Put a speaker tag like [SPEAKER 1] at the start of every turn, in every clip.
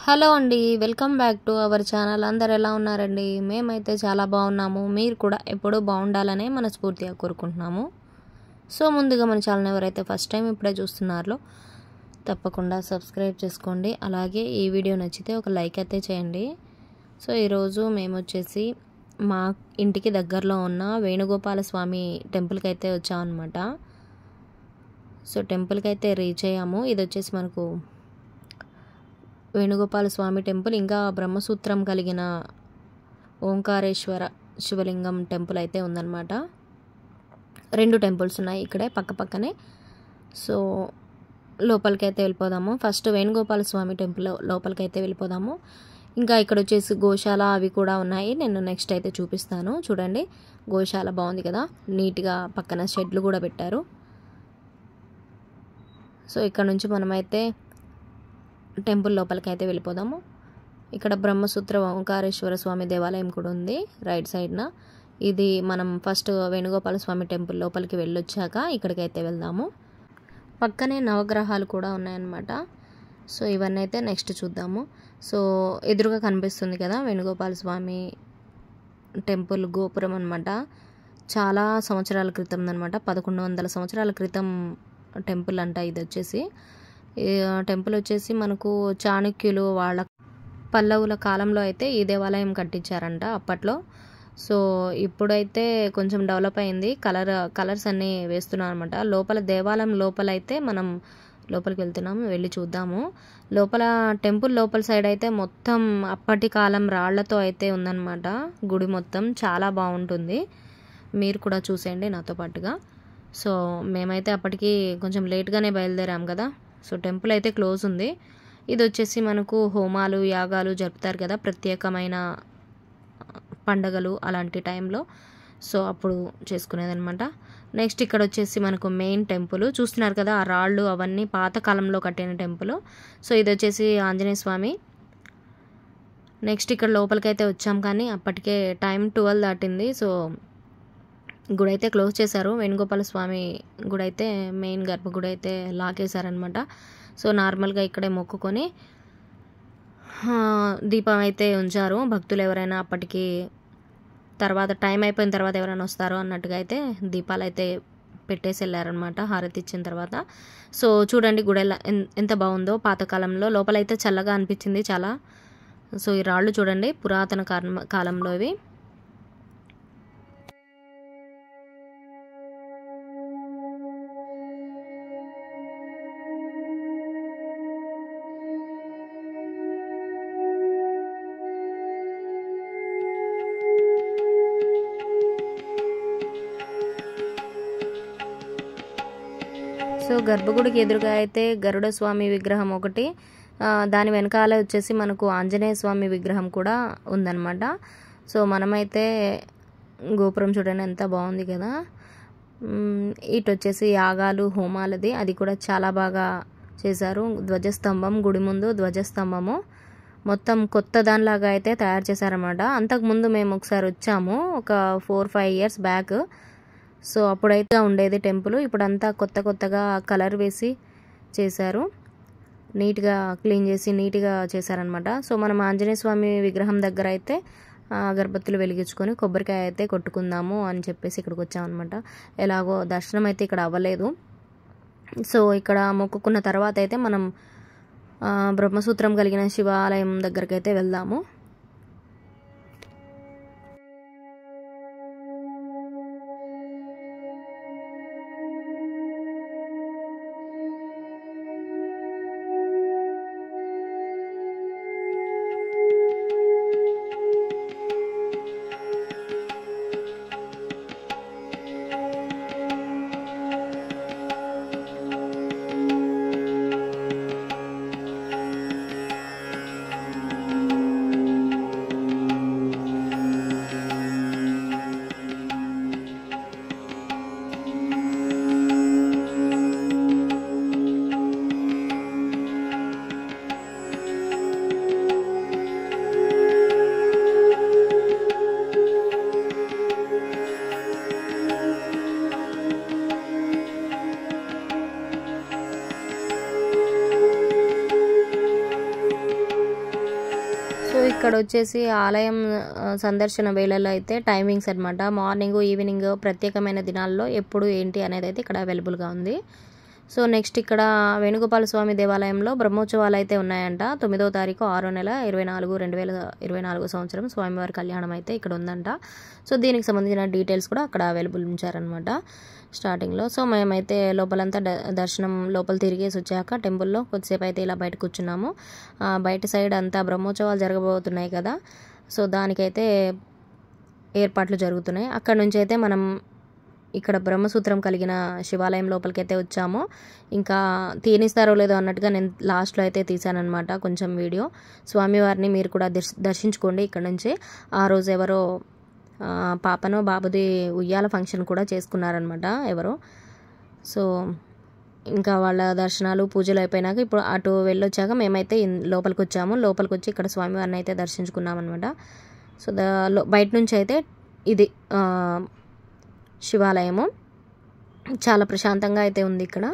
[SPEAKER 1] Hello అండి, welcome back to our channel. అందరు ఎలా ఉన్నారండి? మేమైతే చాలా బాగున్నాము. మీరు కూడా ఎప్పుడూ బాగుండాలనే మనస్ఫూర్తిగా కోరుకుంటున్నాము. సో ముందుగా మన ఛానల్ ఎవరైతే ఫస్ట్ టైం ఇప్పుడే చూస్తున్నారో తప్పకుండా సబ్స్క్రైబ్ చేసుకోండి. అలాగే ఈ వీడియో నచ్చితే ఒక లైక్ అయితే చేయండి. సో ఈరోజు మేము వచ్చేసి మా ఇంటికి దగ్గరలో ఉన్న వేణుగోపాల స్వామి టెంపుల్కి అయితే వచ్చామన్నమాట. సో టెంపుల్కి అయితే రీచ్ అయ్యాము. ఇది వచ్చేసి మనకు వేణుగోపాల స్వామి టెంపుల్, ఇంకా బ్రహ్మసూత్రం కలిగిన ఓంకారేశ్వర శివలింగం టెంపుల్ అయితే ఉందన్నమాట. 2 టెంపుల్స్ ఉన్నాయి ఇక్కడే పక్క పక్కనే. సో లోపలికి అయితే వెళ్ళిపోదాము. ఫస్ట్ వేణుగోపాల స్వామి టెంపుల్ లోపలికి అయితే వెళ్ళిపోదాము. ఇంకా ఇక్కడ వచ్చేసి గోశాల అవి కూడా ఉన్నాయి. నేను నెక్స్ట్ అయితే చూపిస్తాను. చూడండి, గోశాల బాగుంది కదా, నీట్గా పక్కన షెడ్లు కూడా పెట్టారు. సో ఇక్కడ నుంచి మనమైతే టెంపుల్ లోపలికి అయితే వెళ్ళిపోదాము. ఇక్కడ బ్రహ్మసూత్ర ఓంకారేశ్వర స్వామి దేవాలయం కూడా ఉంది రైట్ సైడ్న. ఇది మనం ఫస్ట్ వేణుగోపాల స్వామి టెంపుల్ లోపలికి వెళ్ళొచ్చాక ఇక్కడికైతే వెళ్దాము. పక్కనే నవగ్రహాలు కూడా ఉన్నాయన్నమాట. సో ఇవన్నీ అయితే నెక్స్ట్ చూద్దాము. సో ఎదురుగా కనిపిస్తుంది కదా వేణుగోపాల స్వామి టెంపుల్ గోపురం అనమాట. చాలా సంవత్సరాల క్రితం అనమాట, 1100 సంవత్సరాల క్రితం టెంపుల్ అంట ఇది వచ్చేసి. టెంపుల్ వచ్చేసి మనకు చాణక్యులు వాళ్ళ పల్లవుల కాలంలో అయితే ఈ దేవాలయం కట్టించారంట అప్పట్లో. సో ఇప్పుడైతే కొంచెం డెవలప్ అయింది, కలర్స్ అన్నీ వేస్తున్నాం అనమాట. లోపల దేవాలయం లోపల అయితే మనం లోపలికి వెళ్తున్నాము, వెళ్ళి చూద్దాము. లోపల టెంపుల్ లోపల సైడ్ అయితే మొత్తం అప్పటి కాలం రాళ్లతో అయితే ఉందన్నమాట గుడి మొత్తం. చాలా బాగుంటుంది, మీరు కూడా చూసేయండి నాతో పాటుగా. సో మేమైతే అప్పటికి కొంచెం లేట్గానే బయలుదేరాం కదా. సో టెంపుల్ అయితే క్లోజ్ ఉంది. ఇది వచ్చేసి మనకు హోమాలు యాగాలు జరుపుతారు కదా, ప్రత్యేకమైన పండగలు అలాంటి టైంలో. సో అప్పుడు చేసుకునేదన్నమాట. నెక్స్ట్ ఇక్కడ వచ్చేసి మనకు మెయిన్ టెంపుల్ చూస్తున్నారు కదా, ఆ రాళ్ళు అవన్నీ పాత కాలంలో కట్టిన టెంపుల్. సో ఇది వచ్చేసి ఆంజనేయ స్వామి. నెక్స్ట్ ఇక్కడ లోపలికి అయితే వచ్చాం, కానీ అప్పటికే టైం 12 దాటింది. సో గుడి అయితే క్లోజ్ చేశారు. వేణుగోపాల స్వామి గుడి అయితే మెయిన్ గర్భగుడి అయితే లాగేశారనమాట. సో నార్మల్గా ఇక్కడే మొక్కుకొని దీపం అయితే ఉంచారు. భక్తులు ఎవరైనా అప్పటికి తర్వాత టైం అయిపోయిన తర్వాత ఎవరైనా వస్తారో అన్నట్టుగా అయితే దీపాలు అయితే పెట్టేసి వెళ్ళారనమాట హారతి ఇచ్చిన తర్వాత. సో చూడండి గుడి ఎంత బాగుందో పాతకాలంలో. లోపలైతే చల్లగా అనిపించింది చాలా. సో ఈ రాళ్ళు చూడండి, పురాతన కాలంలో ఇవి. సో గర్భగుడికి ఎదురుగా అయితే గరుడ స్వామి విగ్రహం ఒకటి, దాని వెనకాల వచ్చేసి మనకు ఆంజనేయ స్వామి విగ్రహం కూడా ఉందన్నమాట. సో మనమైతే గోపురం చూడండి ఎంత బాగుంది కదా. ఇటు వచ్చేసి యాగాలు హోమాలది అది కూడా చాలా బాగా చేశారు. ధ్వజస్తంభం, గుడి ముందు ధ్వజస్తంభము మొత్తం కొత్త దానిలాగా అయితే తయారు చేశారన్నమాట. అంతకుముందు మేము ఒకసారి వచ్చాము, ఒక 4-5 ఇయర్స్ బ్యాక్. సో అప్పుడైతే ఉండేది టెంపుల్, ఇప్పుడంతా కొత్తగా కలర్ వేసి చేశారు, నీట్గా క్లీన్ చేసి నీట్గా చేశారనమాట. సో మనం ఆంజనేయ స్వామి విగ్రహం దగ్గర అయితే అగరబత్తులు వెలిగించుకొని కొబ్బరికాయ అయితే కొట్టుకుందాము అని చెప్పేసి ఇక్కడికి వచ్చామన్నమాట. ఎలాగో దర్శనం అయితే ఇక్కడ అవ్వలేదు. సో ఇక్కడ మొక్కుకున్న తర్వాత అయితే మనం బ్రహ్మసూత్రం కలిగిన శివాలయం దగ్గరికి అయితే వెళ్దాము. ఇక్కడ వచ్చేసి ఆలయం సందర్శన వేళలో అయితే టైమింగ్స్ అనమాట. మార్నింగ్ ఈవినింగ్ ప్రత్యేకమైన దినాల్లో ఎప్పుడు ఏంటి అనేది అయితే ఇక్కడ అవైలబుల్గా ఉంది. సో నెక్స్ట్ ఇక్కడ వేణుగోపాల స్వామి దేవాలయంలో బ్రహ్మోత్సవాలు అయితే ఉన్నాయంట. 9వ తారీఖు 6వ నెల 2024 సంవత్సరం స్వామివారి కళ్యాణం అయితే ఇక్కడ ఉందంట. సో దీనికి సంబంధించిన డీటెయిల్స్ కూడా అక్కడ అవైలబుల్ ఉంచారనమాట స్టార్టింగ్లో. సో మేమైతే లోపలంతా దర్శనం లోపల తిరిగేసి వచ్చాక టెంపుల్లో కొద్దిసేపు అయితే ఇలా బయట కూర్చున్నాము. బయట సైడ్ అంతా బ్రహ్మోత్సవాలు జరగబోతున్నాయి కదా, సో దానికైతే ఏర్పాట్లు జరుగుతున్నాయి. అక్కడ నుంచి అయితే మనం ఇక్కడ బ్రహ్మసూత్రం కలిగిన శివాలయం లోపలికైతే వచ్చాము. ఇంకా తీనిస్తారో లేదో అన్నట్టుగా నేను లాస్ట్లో అయితే తీసానమాట కొంచెం వీడియో. స్వామివారిని మీరు కూడా దర్శించుకోండి ఇక్కడ నుంచి. ఆ రోజు ఎవరో పాపనో బాబుది ఉయ్యాల ఫంక్షన్ కూడా చేసుకున్నారనమాట ఎవరో. సో ఇంకా వాళ్ళ దర్శనాలు పూజలు అయిపోయినాక ఇప్పుడు అటు వెళ్ళొచ్చాక మేమైతే లోపలికి వచ్చాము. లోపలికి వచ్చి ఇక్కడ స్వామివారిని అయితే దర్శించుకున్నాం అనమాట. సో బయట నుంచి అయితే ఇది శివాలయము చాలా ప్రశాంతంగా అయితే ఉంది ఇక్కడ.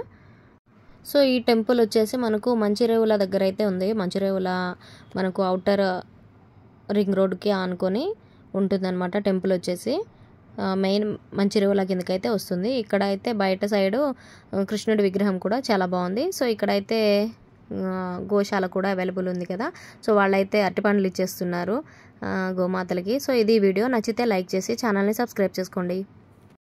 [SPEAKER 1] సో ఈ టెంపుల్ వచ్చేసి మనకు మంచిరేవుల దగ్గర అయితే ఉంది. మంచిరేవుల మనకు అవుటర్ రింగ్ రోడ్కి ఆనుకొని ఉంటుందన్నమాట టెంపుల్ వచ్చేసి. మెయిన్ మంచిరేవుల కిందకైతే వస్తుంది. ఇక్కడ అయితే బయట సైడు కృష్ణుడి విగ్రహం కూడా చాలా బాగుంది. సో ఇక్కడైతే గోశాల కూడా అవైలబుల్ ఉంది కదా, సో వాళ్ళైతే అరటిపండ్లు ఇచ్చేస్తున్నారు గోమాతలకి. సో ఇది వీడియో నచ్చితే లైక్ చేసి ఛానల్ని సబ్స్క్రైబ్ చేసుకోండి.